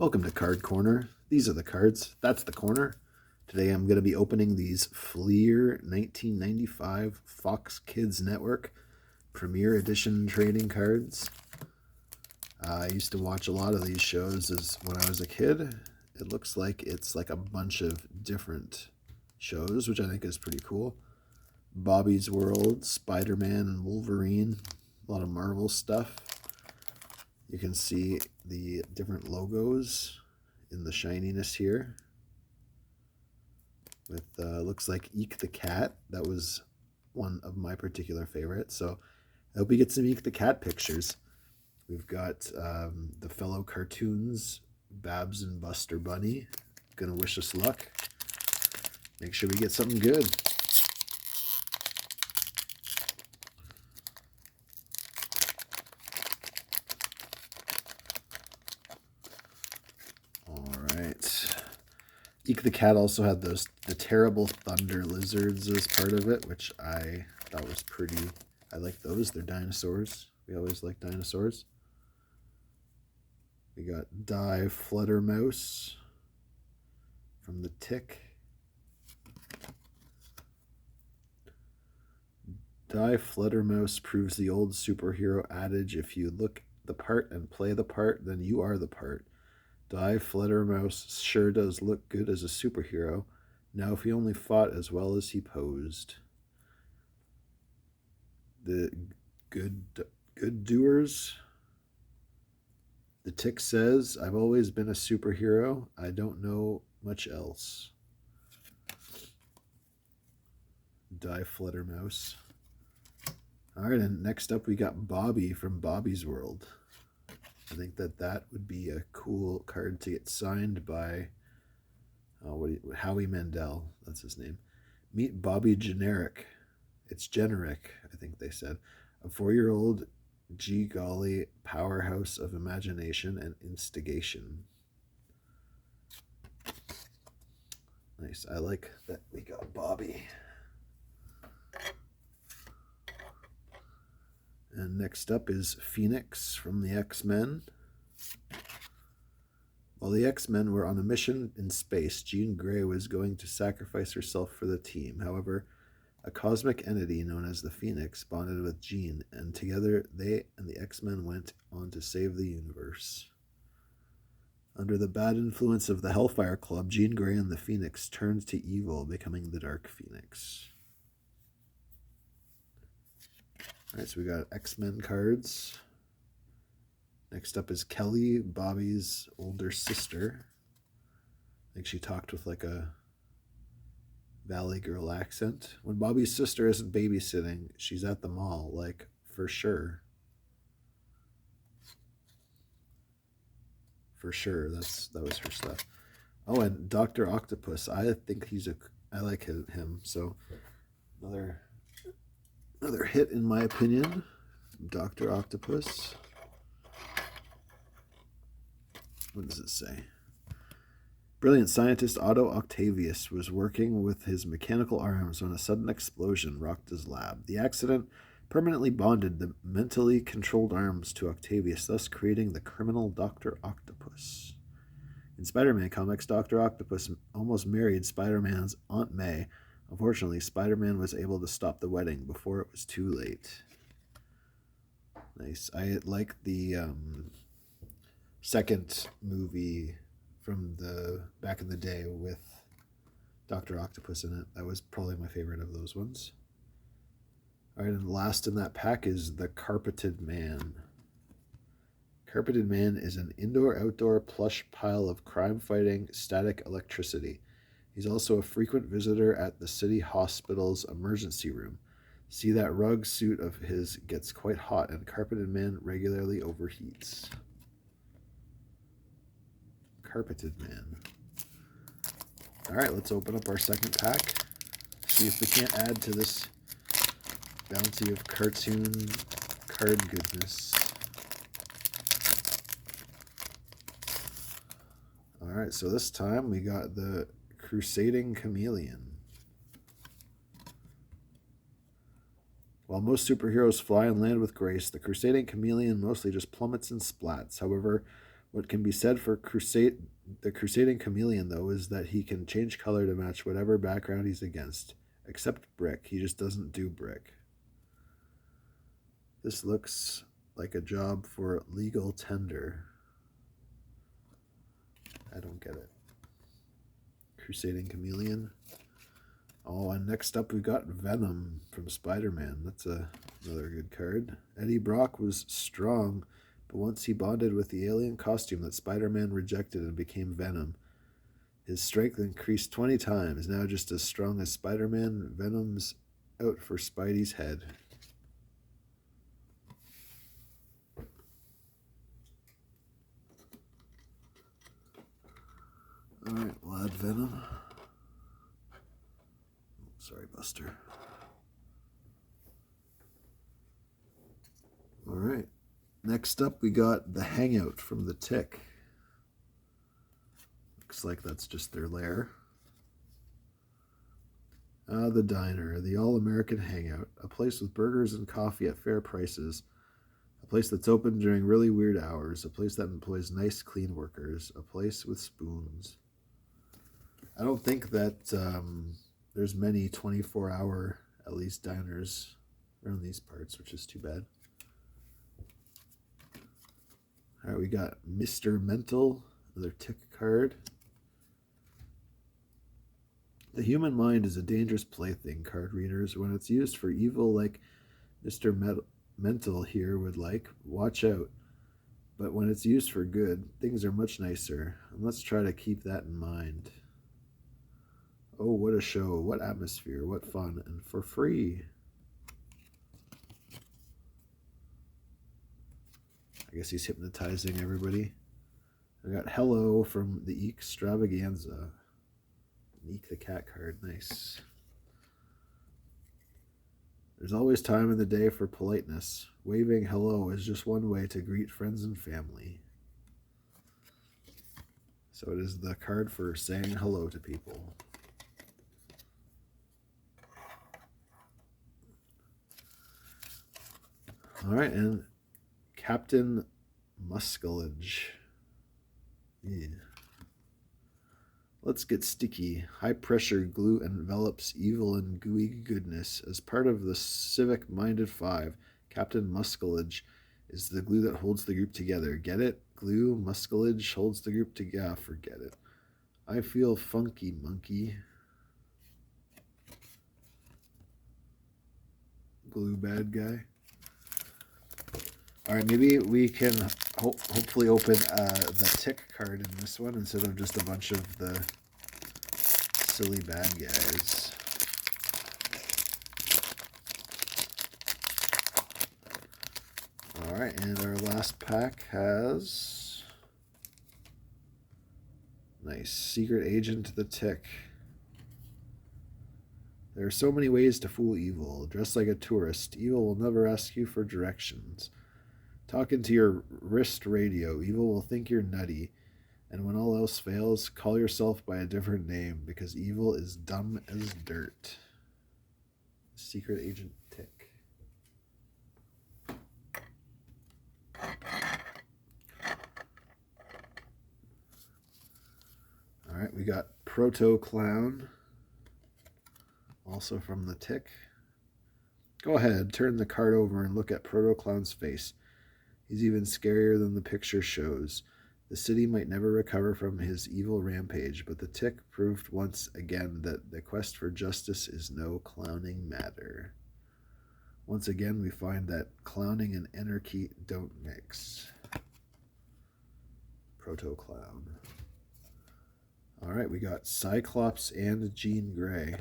Welcome to Card Corner. These are the cards. That's the corner. Today I'm going to be opening these Fleer 1995 Fox Kids Network Premier Edition trading cards. I used to watch a lot of these shows when I was a kid. It looks like it's like a bunch of different shows, which I think is pretty cool. Bobby's World, Spider-Man and Wolverine, a lot of Marvel stuff. You can see the different logos in the shininess here. With looks like Eek the Cat. That was one of my particular favorites. So I hope you get some Eek the Cat pictures. We've got the fellow cartoons, Babs and Buster Bunny. Gonna wish us luck. Make sure we get something good. Eek the Cat also had the terrible thunder lizards as part of it, which I thought was pretty. I like those. They're dinosaurs. We always like dinosaurs. We got Die Fluttermouse from the Tick. Die Fluttermouse proves the old superhero adage: if you look the part and play the part, then you are the part. Die Fluttermouse sure does look good as a superhero. Now if he only fought as well as he posed. The good doers. The Tick says, I've always been a superhero. I don't know much else. Die Fluttermouse. All right, and next up we got Bobby from Bobby's World. I think that would be a cool card to get signed by Howie Mandel. That's his name. Meet Bobby Generic. It's generic, I think they said. A 4-year-old gee golly powerhouse of imagination and instigation. Nice. I like that we got Bobby. And next up is Phoenix from the X-Men. While the X-Men were on a mission in space, Jean Grey was going to sacrifice herself for the team. However, a cosmic entity known as the Phoenix bonded with Jean, and together they and the X-Men went on to save the universe. Under the bad influence of the Hellfire Club, Jean Grey and the Phoenix turned to evil, becoming the Dark Phoenix. All right, so we got X-Men cards. Next up is Kelly, Bobby's older sister. I think she talked with like a Valley Girl accent. When Bobby's sister isn't babysitting, she's at the mall, like, for sure. For sure, that was her stuff. Oh, and Dr. Octopus. I think I like him. So another hit in my opinion. Dr. Octopus. What does it say? Brilliant scientist Otto Octavius was working with his mechanical arms when a sudden explosion rocked his lab. The accident permanently bonded the mentally controlled arms to Octavius, thus creating the criminal Dr. Octopus. In Spider-Man comics, Dr. Octopus almost married Spider-Man's Aunt May. Unfortunately, Spider-Man was able to stop the wedding before it was too late. Nice. I like the second movie from the back in the day with Dr. Octopus in it. That was probably my favorite of those ones. All right, and last in that pack is the Carpeted Man. Carpeted Man is an indoor-outdoor plush pile of crime-fighting static electricity. He's also a frequent visitor at the city hospital's emergency room. See, that rug suit of his gets quite hot, and Carpeted Man regularly overheats. Carpeted Man. All right, let's open up our second pack. See if we can't add to this bounty of cartoon card goodness. All right, so this time we got the Crusading Chameleon. While most superheroes fly and land with grace, the Crusading Chameleon mostly just plummets and splats. However, What can be said for the Crusading Chameleon, though, is that he can change color to match whatever background he's against, except brick. He just doesn't do brick. This looks like a job for legal tender. I don't get it. Crusading Chameleon. Oh, and next up we got Venom from Spider-Man. That's another good card. Eddie Brock was strong, but once he bonded with the alien costume that Spider-Man rejected and became Venom, his strength increased 20 times. Now just as strong as Spider-Man, Venom's out for Spidey's head. Alright, we'll add Venom. Sorry, Buster. Alright. Next up, we got the Hangout from the Tick. Looks like that's just their lair. The Diner, the All-American Hangout. A place with burgers and coffee at fair prices. A place that's open during really weird hours. A place that employs nice, clean workers. A place with spoons. I don't think that there's many 24-hour, at least, diners around these parts, which is too bad. All right, we got Mr. Mental, another Tick card. The human mind is a dangerous plaything, card readers. When it's used for evil like Mr. Mental here would like, watch out. But when it's used for good, things are much nicer. And let's try to keep that in mind. Oh, what a show, what atmosphere, what fun, and for free. I guess he's hypnotizing everybody. I got Hello from the Extravaganza. Eek the cat card, nice. There's always time in the day for politeness. Waving hello is just one way to greet friends and family. So it is the card for saying hello to people. All right, and Captain Muskelage. Yeah. Let's get sticky. High-pressure glue envelops evil and gooey goodness. As part of the civic-minded five, Captain Muskelage is the glue that holds the group together. Get it? Glue, muskelage holds the group together. Forget it. I feel funky, monkey. Glue bad guy. All right, maybe we can hopefully open the Tick card in this one instead of just a bunch of the silly bad guys. All right, and our last pack has nice Secret Agent the Tick. There are so many ways to fool evil. Dress like a tourist. Evil will never ask you for directions. Talk into your wrist radio. Evil will think you're nutty. And when all else fails, call yourself by a different name because evil is dumb as dirt. Secret Agent Tick. All right, we got Proto Clown, also from the Tick. Go ahead, turn the card over and look at Proto Clown's face. He's even scarier than the picture shows. The city might never recover from his evil rampage, but the Tick proved once again that the quest for justice is no clowning matter. Once again, we find that clowning and anarchy don't mix. Proto Clown. All right, we got Cyclops and Jean Grey.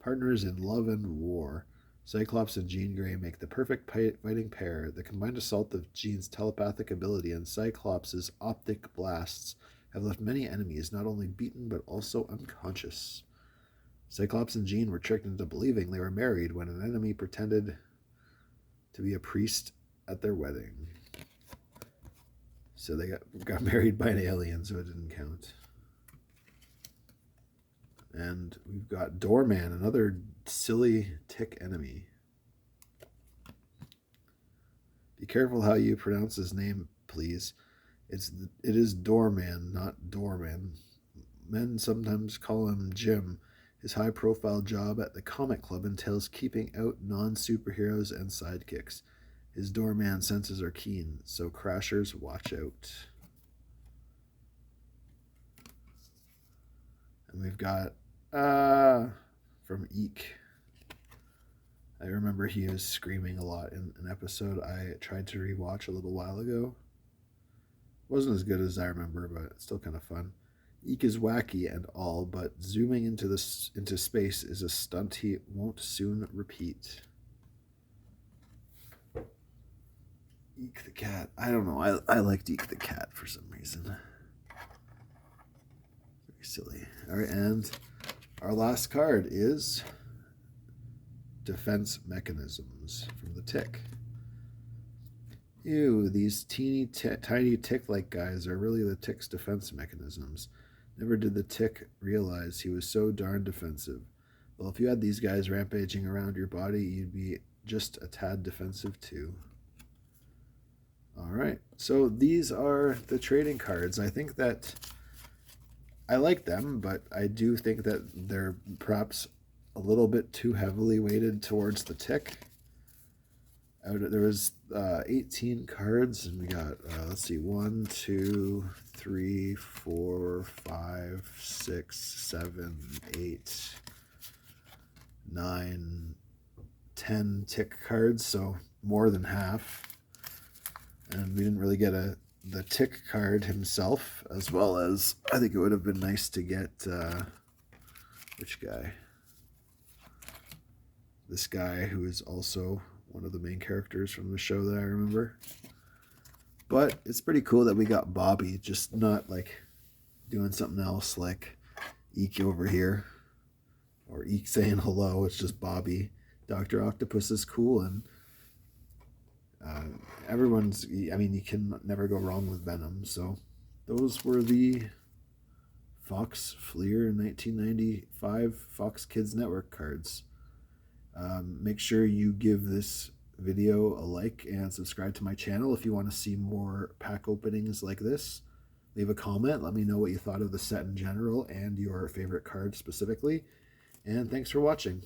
Partners in love and war. Cyclops and Jean Grey make the perfect fighting pair. The combined assault of Jean's telepathic ability and Cyclops' optic blasts have left many enemies not only beaten but also unconscious. Cyclops and Jean were tricked into believing they were married when an enemy pretended to be a priest at their wedding. So they got married by an alien, so it didn't count. And we've got Doorman, another silly Tick enemy. Be careful how you pronounce his name, please. It is Doorman, not Doorman. Men sometimes call him Jim. His high-profile job at the comic club entails keeping out non-superheroes and sidekicks. His doorman senses are keen, so crashers watch out. And we've got from Eek. I remember he was screaming a lot in an episode I tried to rewatch a little while ago. Wasn't as good as I remember, but it's still kind of fun. Eek is wacky and all, but zooming into space is a stunt he won't soon repeat. Eek the cat. I don't know. I liked Eek the cat for some reason. Very silly. All right, and our last card is Defense Mechanisms from the Tick. Ew, these tiny tick-like guys are really the Tick's defense mechanisms. Never did the Tick realize he was so darn defensive. Well, if you had these guys rampaging around your body, you'd be just a tad defensive too. All right, so these are the trading cards. I think that I like them, but I do think that they're perhaps a little bit too heavily weighted towards the Tick. There was 18 cards, and we got, let's see, 1, 2, 3, 4, 5, 6, 7, 8, 9, 10 Tick cards, so more than half. And we didn't really get the Tick card himself, as well as, I think it would have been nice to get, which guy? This guy who is also one of the main characters from the show that I remember. But it's pretty cool that we got Bobby, just not like doing something else like Eek over here, or Eek saying hello. It's just Bobby. Dr. Octopus is cool, and everyone's, I mean, you can never go wrong with Venom. So those were the Fox Fleer 1995 Fox Kids Network cards. Make sure you give this video a like and subscribe to my channel if you want to see more pack openings like this. Leave a comment. Let me know what you thought of the set in general and your favorite card specifically. And thanks for watching.